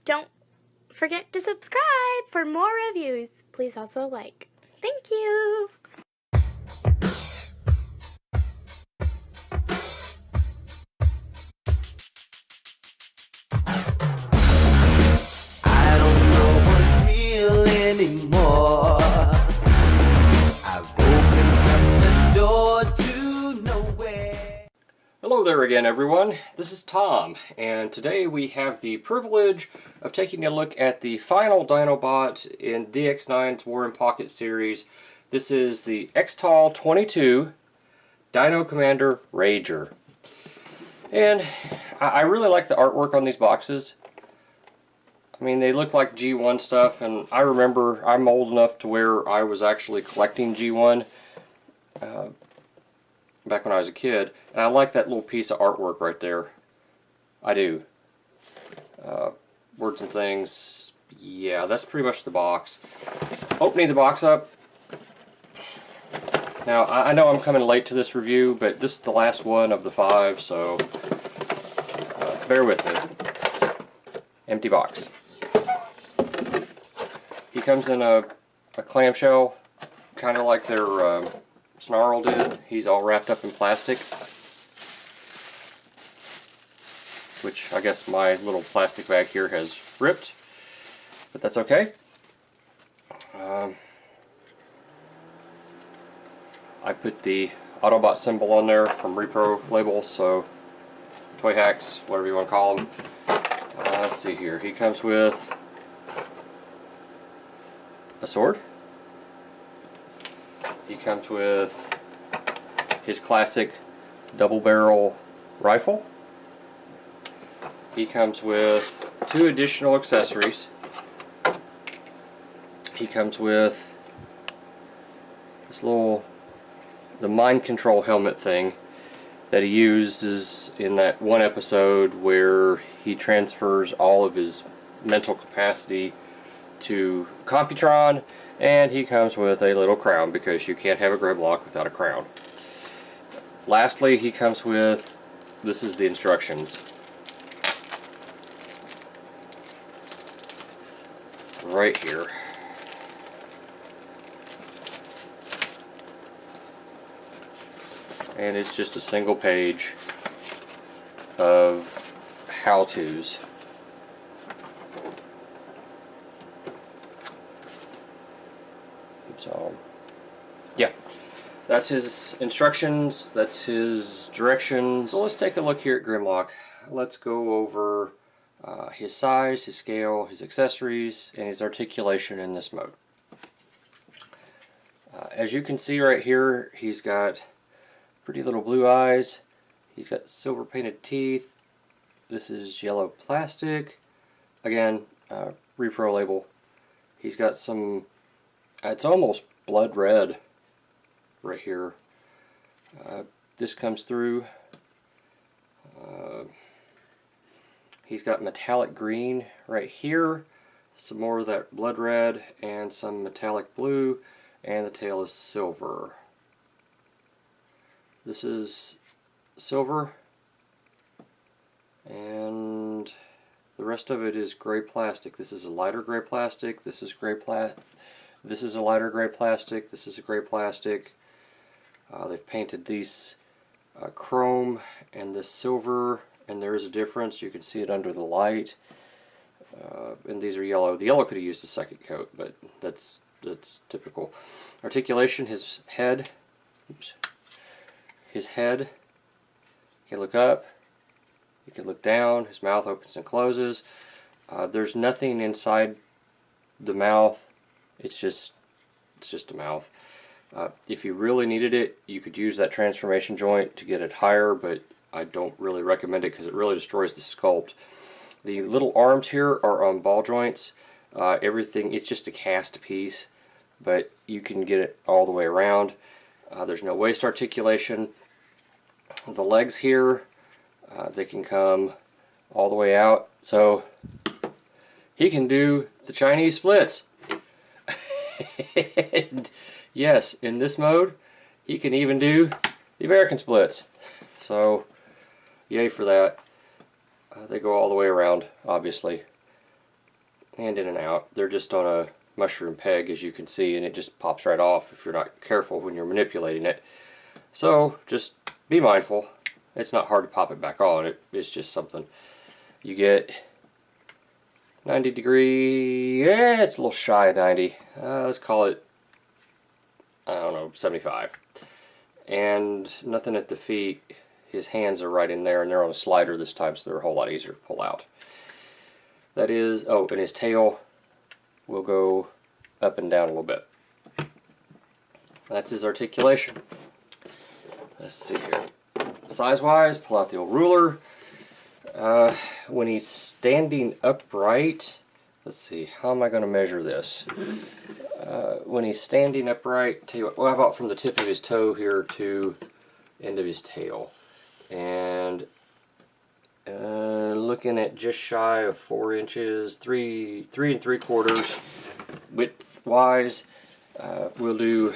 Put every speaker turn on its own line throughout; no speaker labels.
don't forget to subscribe for more reviews. Please also like. Thank you.
I don't know what's real anymore. I've opened up the door to nowhere.
Hello there again, everyone. This is Tom, and today we have the privilege of taking a look at the final Dinobot in DX9's War in Pocket series. This is the XTAL 22 Dino Commander Rager. And I really like the artwork on these boxes. I mean, they look like G1 stuff, and I remember I'm old enough to where I was actually collecting G1 back when I was a kid, and I like that little piece of artwork right there. I do. Words and things, yeah, that's pretty much the box. Opening the box up. Now, I know I'm coming late to this review, but this is the last one of the 5, so bear with me. Empty box. He comes in a clamshell, kind of like their Snarl did. He's all wrapped up in plastic, which I guess my little plastic bag here has ripped, but that's okay. I put the Autobot symbol on there from Repro labels, so toy hacks, whatever you want to call them. Let's see here. He comes with a sword. He comes with his classic double barrel rifle. He comes with 2 additional accessories. He comes with this the mind control helmet thing that he uses in that one episode where he transfers all of his mental capacity to Computron, and he comes with a little crown because you can't have a Grimlock without a crown. Lastly, he comes with, this is the instructions. Right here. And it's just a single page of how-tos. So, yeah, that's his instructions, that's his directions. So let's take a look here at Grimlock. Let's go over his size, his scale, his accessories, and his articulation in this mode. As you can see right here, he's got pretty little blue eyes. He's got silver painted teeth. This is yellow plastic. Again, repro label. He's got some, it's almost blood red right here. This comes through. He's got metallic green right here, some more of that blood red, and some metallic blue, and the tail is silver. This is silver, and the rest of it is gray plastic. This is a lighter gray plastic. This is gray This is a lighter gray plastic. This is a gray plastic. They've painted these chrome and this silver, and there is a difference. You can see it under the light. And these are yellow. The yellow could have used a second coat, but that's typical. Articulation, his head. Oops. His head. He can look up. He can look down. His mouth opens and closes. There's nothing inside the mouth. It's just a mouth. If you really needed it, you could use that transformation joint to get it higher, but I don't really recommend it because it really destroys the sculpt. The little arms here are on ball joints. Everything, it's just a cast piece, but you can get it all the way around. There's no waist articulation. The legs here, they can come all the way out, so he can do the Chinese splits. And yes, in this mode, he can even do the American splits. So, yay for that. They go all the way around, obviously. hand in and out. They're just on a mushroom peg, as you can see, and it just pops right off if you're not careful when you're manipulating it. So just be mindful. It's not hard to pop it back on. It's just something. You get 90 degree, yeah, it's a little shy of 90. Let's call it, I don't know, 75. And nothing at the feet. His hands are right in there, and they're on a slider this time, so they're a whole lot easier to pull out. That is, oh, and his tail will go up and down a little bit. That's his articulation. Let's see here. Size-wise, pull out the old ruler. When he's standing upright, let's see, how am I going to measure this? When he's standing upright, tell you what, well, how about from the tip of his toe here to end of his tail? And looking at just shy of 4 inches, 3 3/3 width-wise. We'll do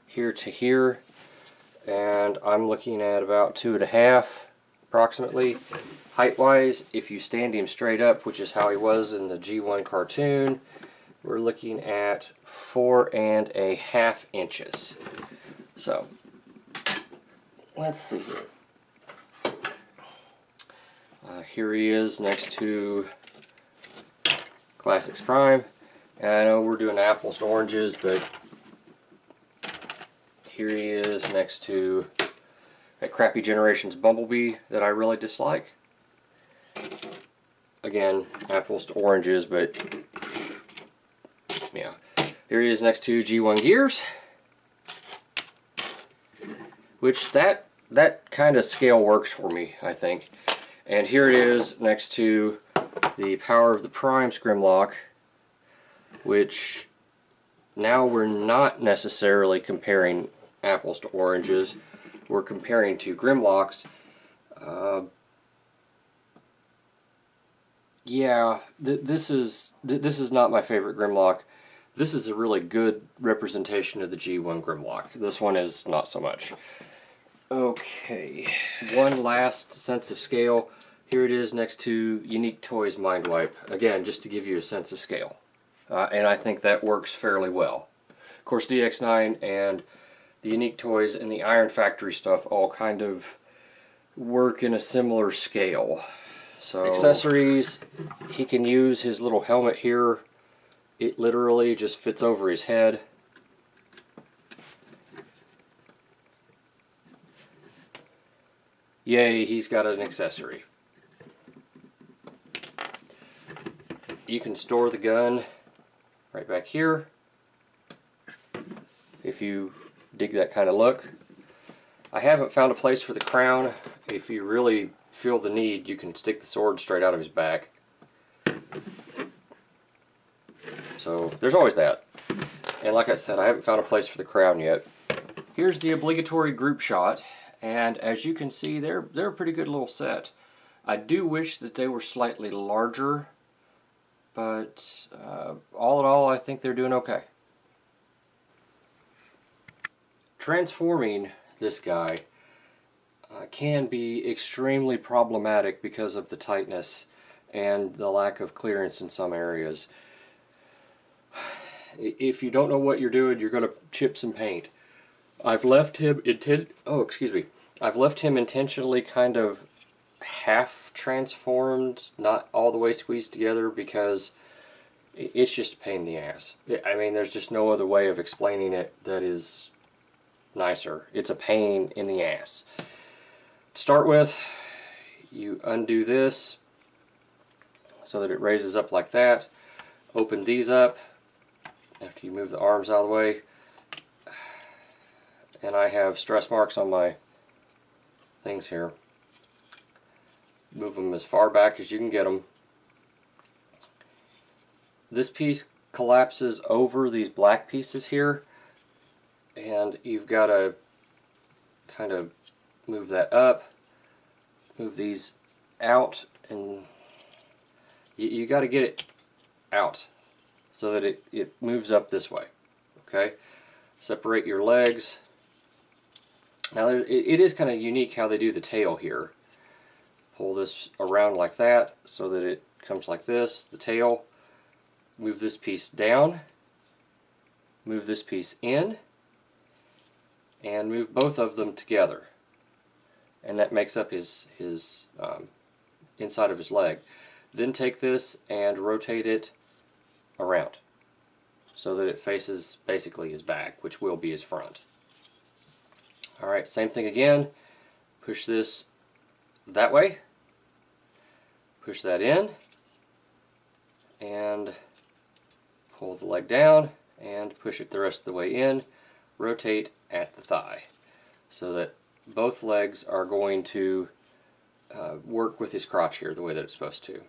here to here, and I'm looking at about 2.5 approximately. Height-wise, if you stand him straight up, which is how he was in the G1 cartoon, we're looking at 4.5 inches. So, let's see here. Here he is next to Classics Prime. And I know we're doing apples to oranges, but here he is next to that crappy Generations Bumblebee that I really dislike. Again, apples to oranges, but yeah. Here he is next to G1 Gears, which that kind of scale works for me, I think. And here it is next to the Power of the Primes Grimlock, which now we're not necessarily comparing apples to oranges. We're comparing two Grimlocks. Yeah, this is not my favorite Grimlock. This is a really good representation of the G1 Grimlock. This one is not so much. Okay, one last sense of scale. Here it is next to Unique Toys Mind Wipe. Again, just to give you a sense of scale. And I think that works fairly well. Of course, DX9 and the Unique Toys and the Iron Factory stuff all kind of work in a similar scale. So, accessories, he can use his little helmet here. It literally just fits over his head. Yay, he's got an accessory. You can store the gun right back here if you dig that kind of look. I haven't found a place for the crown. If you really feel the need, you can stick the sword straight out of his back. So there's always that. And like I said, I haven't found a place for the crown yet. Here's the obligatory group shot, and as you can see, they're a pretty good little set. I do wish that they were slightly larger, but all in all, I think they're doing okay. Transforming this guy can be extremely problematic because of the tightness and the lack of clearance in some areas. If you don't know what you're doing, you're going to chip some paint. I've left him I've left him intentionally kind of half transformed, not all the way squeezed together, because it's just a pain in the ass. I mean, there's just no other way of explaining it that is nicer. It's a pain in the ass. To start with, you undo this so that it raises up like that. Open these up after you move the arms out of the way. And I have stress marks on my things here. Move them as far back as you can get them. This piece collapses over these black pieces here, and you've got to kind of move that up, move these out, and you got to get it out so that it moves up this way. Okay, separate your legs. Now it is kind of unique how they do the tail here. Pull this around like that so that it comes like this, the tail. move this piece down, move this piece in, and move both of them together. And that makes up his inside of his leg. Then take this and rotate it around so that it faces basically his back, which will be his front. Alright, same thing again. Push this that way, push that in, and pull the leg down and push it the rest of the way in. Rotate at the thigh so that both legs are going to work with his crotch here the way that it's supposed to.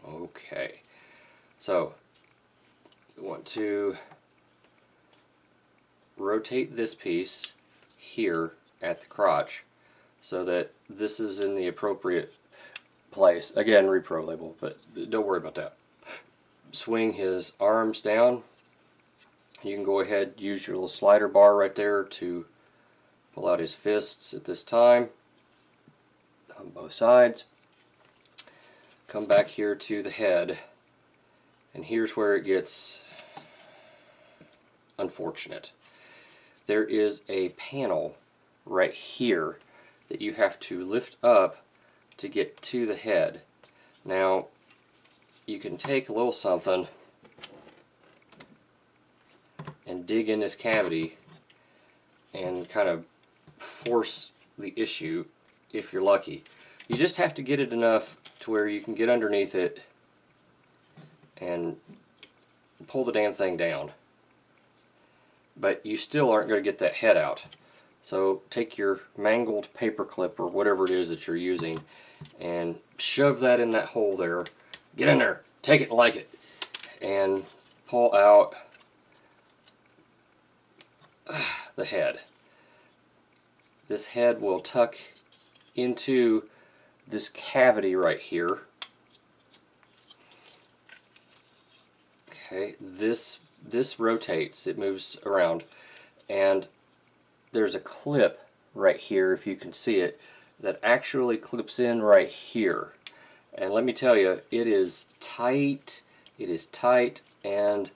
Okay, so we want to rotate this piece here at the crotch so that this is in the appropriate place. Again, repro label, but don't worry about that. Swing his arms down. You can go ahead, use your little slider bar right there to pull out his fists at this time on both sides. Come back here to the head, and here's where it gets unfortunate. There is a panel right here that you have to lift up to get to the head. Now, you can take a little something and dig in this cavity and kind of force the issue if you're lucky. You just have to get it enough to where you can get underneath it and pull the damn thing down. But you still aren't going to get that head out. So take your mangled paper clip or whatever it is that you're using and shove that in that hole there. Get in there, take it like it, and pull out the head. This head will tuck into this cavity right here. Okay, this rotates, it moves around, and there's a clip right here, if you can see it, that actually clips in right here. And let me tell you, it is tight, and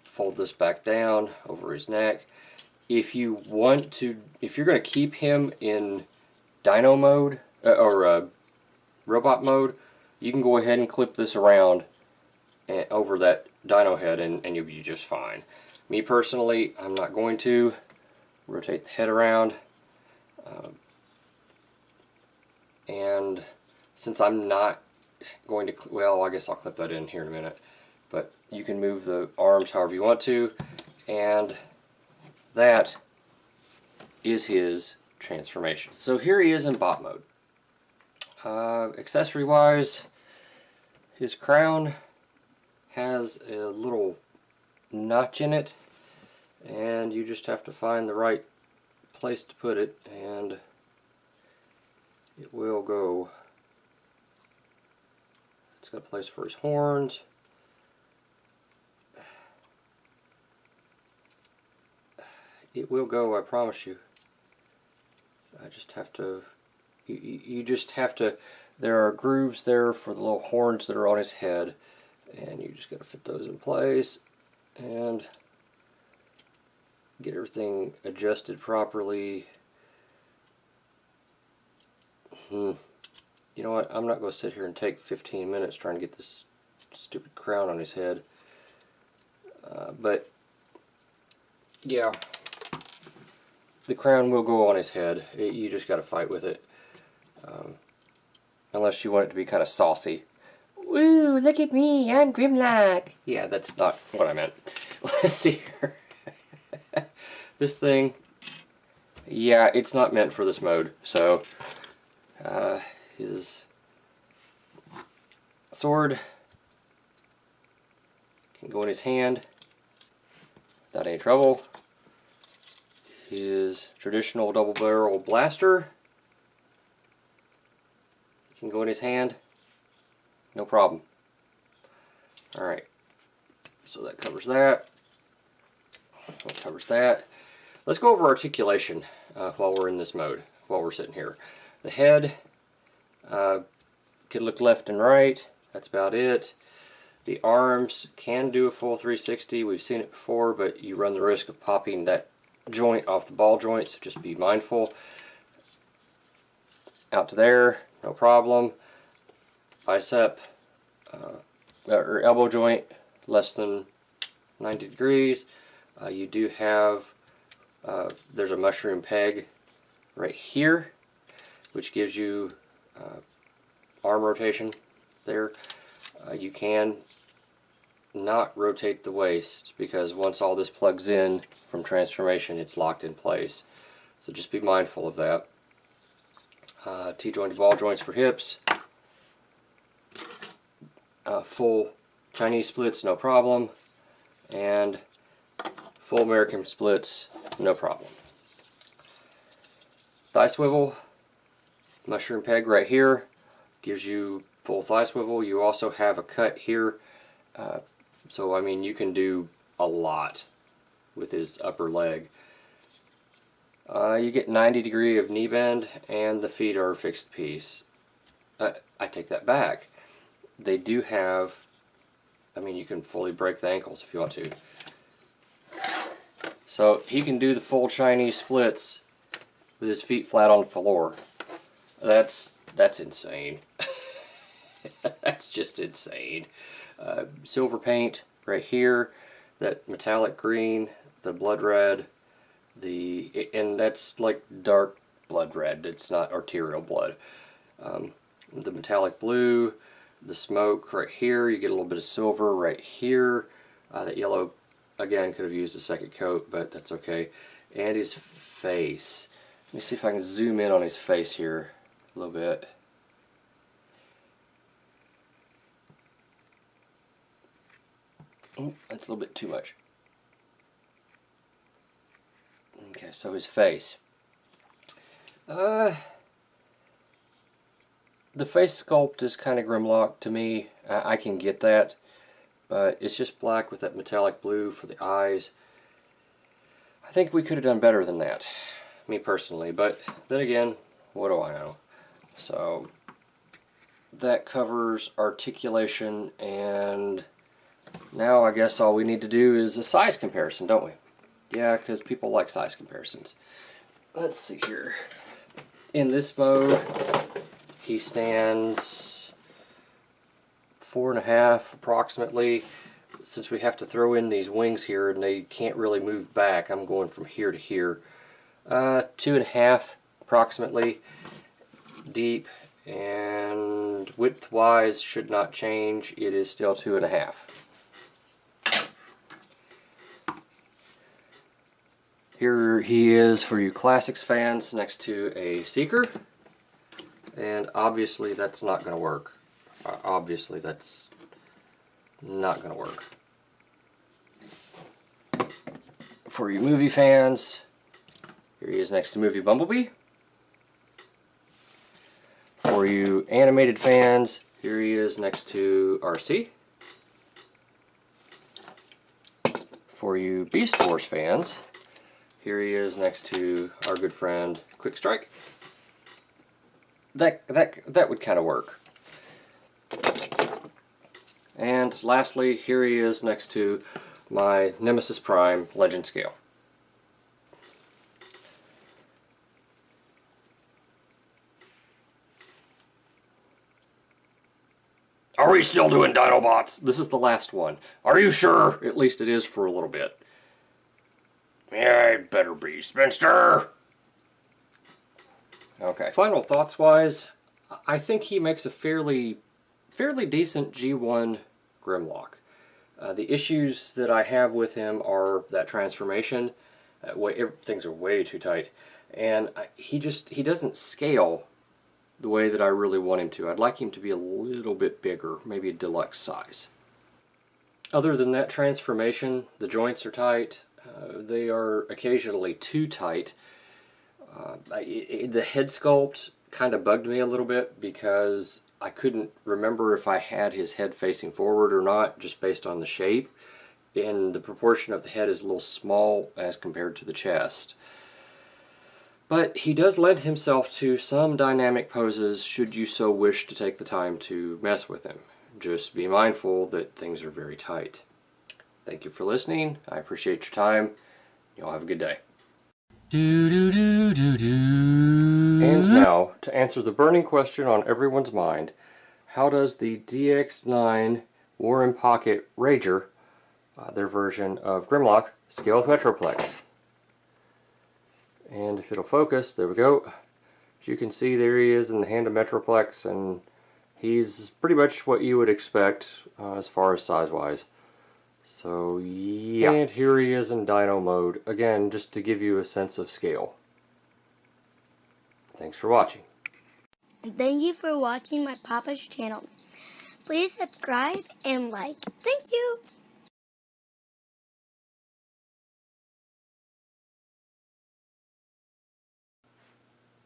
fold this back down over his neck. If you want to, if you're going to keep him in Dino mode, or robot mode, you can go ahead and clip this around and over that Dino head, and you'll be just fine. Me personally, I'm not going to rotate the head around, and since I'm not going to, well, I guess I'll clip that in here in a minute, but you can move the arms however you want to, and that is his transformation. So here he is in bot mode. Accessory wise, his crown has a little notch in it, and you just have to find the right place to put it, and it will go. It's got a place for his horns. It will go, I promise you. I just have to, you just have to, there are grooves there for the little horns that are on his head, and you just got to fit those in place and get everything adjusted properly. You know what, I'm not going to sit here and take 15 minutes trying to get this stupid crown on his head. But yeah, the crown will go on his head. You just got to fight with it. Unless you want it to be kind of saucy. Woo, look at me, I'm Grimlock. Yeah, that's not what I meant. Let's see here. This thing, yeah, it's not meant for this mode. So, his sword can go in his hand without any trouble. His traditional double barrel blaster can go in his hand, no problem. Alright, so that covers that. That covers that. Let's go over articulation while we're in this mode, while we're sitting here. The head can look left and right, that's about it. The arms can do a full 360. We've seen it before, but you run the risk of popping that joint off the ball joint, so just be mindful. Out to there, no problem. Bicep or elbow joint less than 90 degrees. You do have, there's a mushroom peg right here, which gives you arm rotation there. You can not rotate the waist, because once all this plugs in from transformation, it's locked in place. So just be mindful of that. T-jointed ball joints for hips. Full Chinese splits, no problem. And full American splits, no problem. Thigh swivel, mushroom peg right here, gives you full thigh swivel. You also have a cut here, so I mean you can do a lot with his upper leg. You get 90 degree of knee bend, and the feet are a fixed piece. I take that back. They do have, I mean, you can fully break the ankles if you want to. So he can do the full Chinese splits with his feet flat on the floor. That's insane. That's just insane. Silver paint right here, that metallic green, the blood red, and that's like dark blood red. It's not arterial blood. The metallic blue, the smoke right here. You get a little bit of silver right here. That yellow, again, could have used a second coat, but that's okay. And his face. Let me see if I can zoom in on his face here a little bit. Oh, that's a little bit too much. Okay, so his face. The face sculpt is kind of Grimlock to me. I can get that, but it's just black with that metallic blue for the eyes. I think we could have done better than that, me personally, but then again, what do I know? So that covers articulation, and now I guess all we need to do is a size comparison, don't we? Yeah, because people like size comparisons. Let's see here. In this mode, he stands 4.5 approximately. Since we have to throw in these wings here and they can't really move back, I'm going from here to here. 2.5 approximately deep, and width wise should not change. It is still 2.5. Here he is for you Classics fans, next to a Seeker, and obviously that's not going to work. Obviously that's not going to work. For you movie fans, here he is next to Movie Bumblebee. For you animated fans, here he is next to RC. For you Beast Wars fans, here he is next to our good friend Quick Strike. That would kind of work. And lastly, here he is next to my Nemesis Prime Legend Scale. Are we still doing Dinobots? This is the last one. Are you sure? At least it is for a little bit. Yeah, it better be, Spencer! Okay. Final thoughts wise, I think he makes a fairly decent G1 Grimlock. The issues that I have with him are that transformation. Things are way too tight. And he doesn't scale the way that I really want him to. I'd like him to be a little bit bigger, maybe a deluxe size. Other than that transformation, the joints are tight. They are occasionally too tight. The head sculpt kind of bugged me a little bit because I couldn't remember if I had his head facing forward or not, just based on the shape. And the proportion of the head is a little small as compared to the chest. But he does lend himself to some dynamic poses should you so wish to take the time to mess with him. Just be mindful that things are very tight. Thank you for listening. I appreciate your time. Y'all have a good day. And now, to answer the burning question on everyone's mind, how does the DX9 War in Pocket Rager, their version of Grimlock, scale with Metroplex? And if it'll focus, there we go. As you can see, there he is in the hand of Metroplex, and he's pretty much what you would expect as far as size-wise. So, yeah. And here he is in Dino mode, again, just to give you a sense of scale. Thanks for watching.
Thank you for watching my Papa's channel. Please subscribe and like. Thank you.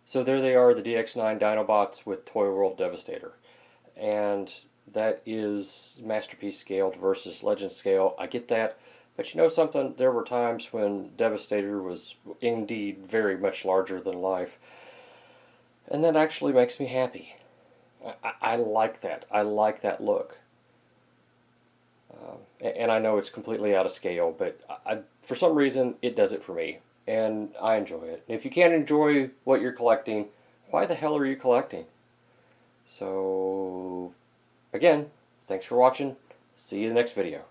So there they are, the DX9 Dinobots with Toy World Devastator. And that is Masterpiece scaled versus Legend scale. I get that. But you know something? There were times when Devastator was indeed very much larger than life. And that actually makes me happy. I like that. I like that look. And I know it's completely out of scale, but for some reason it does it for me. And I enjoy it. If you can't enjoy what you're collecting, why the hell are you collecting? So, again, thanks for watching. See you in the next video.